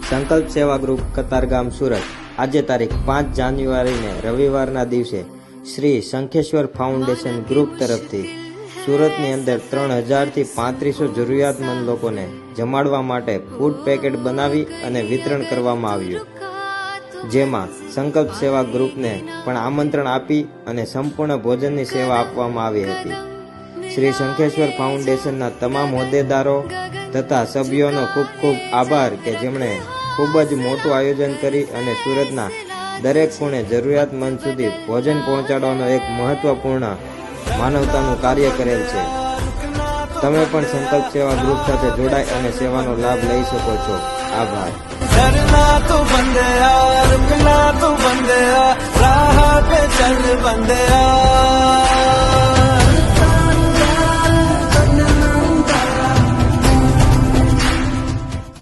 સંકલ્પ સેવા ગ્રુપ કતારગામ સુરત આજે તારીખ 5 જાન્યુઆરીને રવિવારના દિવસે શ્રી શંખેશ્વર ફાઉન્ડેશન ગ્રુપ તરફથી સુરતની અંદર 3000 થી 3500 જરૂરિયાતમંદ લોકોને જમાડવા માટે ફૂડ પેકેટ બનાવી અને વિતરણ કરવામાં આવ્યું, જેમાં સંકલ્પ સેવા ગ્રુપને પણ આમંત્રણ આપી અને સંપૂર્ણ ભોજનની સેવા આપવામાં આવી હતી। શ્રી શંખેશ્વર ફાઉન્ડેશનના તમામ હોદ્દેદારો તથા સભ્યોનો ખૂબ ખૂબ આભાર કે જેમણે ખૂબ જ મોટું આયોજન કરી અને સુરતના દરેક ખૂણે જરૂરિયાતમંદ સુધી ભોજન પહોંચાડવાનો એક મહત્વપૂર્ણ માનવતાનું કાર્ય કરેલ છે। તમે પણ સંકલ્પ સેવા ગ્રુપ સાથે જોડાઈ અને સેવાનો લાભ લઈ શકો છો। આભાર। डरना तो बंदया, रुकना तो बंदया, राह पे चल बंदया।